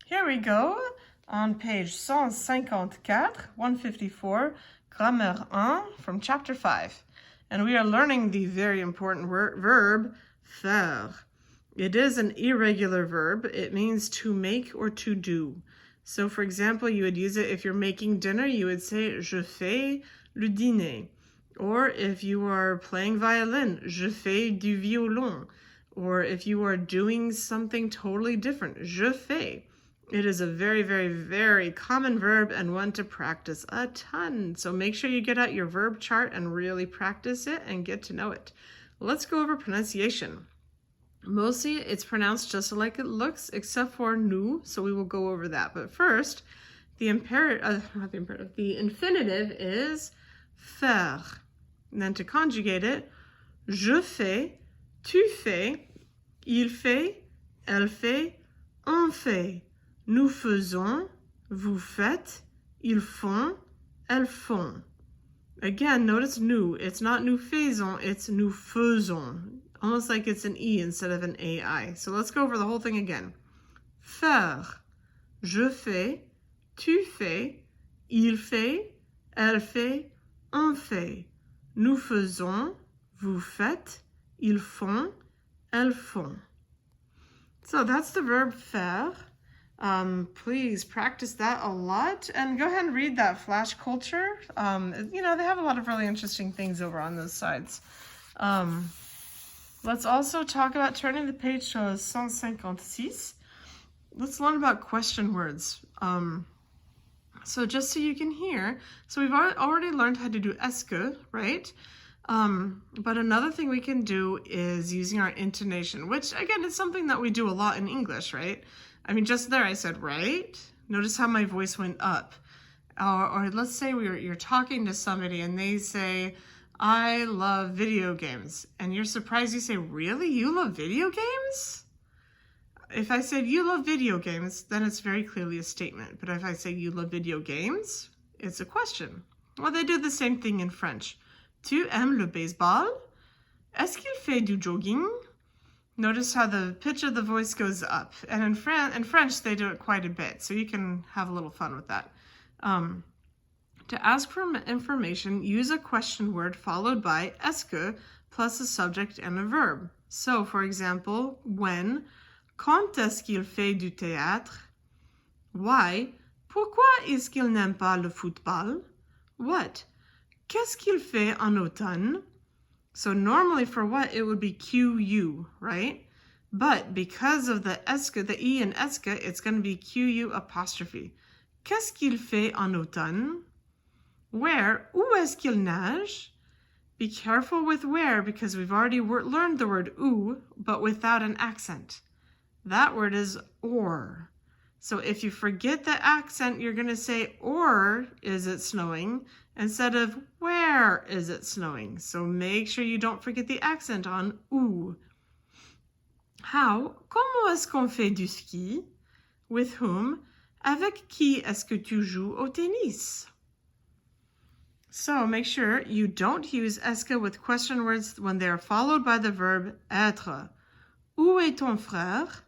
Here we go on page 154, 154, Grammaire 1 from chapter 5. And we are learning the very important verb faire. It is an irregular verb. It means to make or to do. So for example, you would use it if you're making dinner, you would say je fais le dîner. Or if you are playing violin, je fais du violon. Or if you are doing something totally different, je fais. It is a very, very, very common verb and one to practice a ton. So make sure you get out your verb chart and really practice it and get to know it. Let's go over pronunciation. Mostly it's pronounced just like it looks, except for nous, so we will go over that. But first, the infinitive is faire. And then to conjugate it, je fais, tu fais, il fait, elle fait, on fait. Nous faisons, vous faites, ils font, elles font. Again, notice nous. It's not nous faisons, it's nous faisons. Almost like it's an E instead of an AI. So let's go over the whole thing again. Faire. Je fais, tu fais, il fait, elle fait, on fait. Nous faisons, vous faites, ils font, elles font. So that's the verb faire. Please practice that a lot and go ahead and read that Flash Culture. They have a lot of really interesting things over on those sides. Let's also talk about turning the page to 156. Let's learn about question words. So just so you can hear, so we've already learned how to do est-ce que, right? But another thing we can do is using our intonation, which again is something that we do a lot in English, right? I mean, just there I said, right? Notice how my voice went up. Or let's say you're talking to somebody and they say, I love video games. And you're surprised, you say, really? You love video games? If I said you love video games, then it's very clearly a statement. But if I say you love video games, it's a question. Well, they do the same thing in French. Tu aimes le baseball? Est-ce qu'il fait du jogging? Notice how the pitch of the voice goes up. And in French, they do it quite a bit. So you can have a little fun with that. To ask for information, use a question word followed by est-ce que plus a subject and a verb. So, for example, when, quand est-ce qu'il fait du théâtre? Why, pourquoi est-ce qu'il n'aime pas le football? What, qu'est-ce qu'il fait en automne? So normally for what, it would be QU, right? But because of the est-ce que, the E in est-ce que, it's going to be QU apostrophe. Qu'est-ce qu'il fait en automne? Where, où est-ce qu'il nage? Be careful with where because we've already learned the word où, but without an accent. That word is or. So if you forget the accent, you're going to say, or is it snowing? Instead of where is it snowing? So make sure you don't forget the accent on où. How? Comment est-ce qu'on fait du ski? With whom? Avec qui est-ce que tu joues au tennis? So make sure you don't use est-ce que with question words when they are followed by the verb être. Où est ton frère?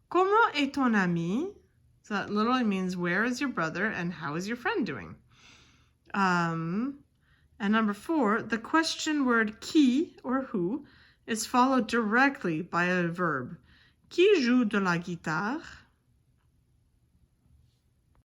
Comment est ton ami? So that literally means where is your brother and how is your friend doing? And number 4, the question word qui or who is followed directly by a verb. Qui joue de la guitare?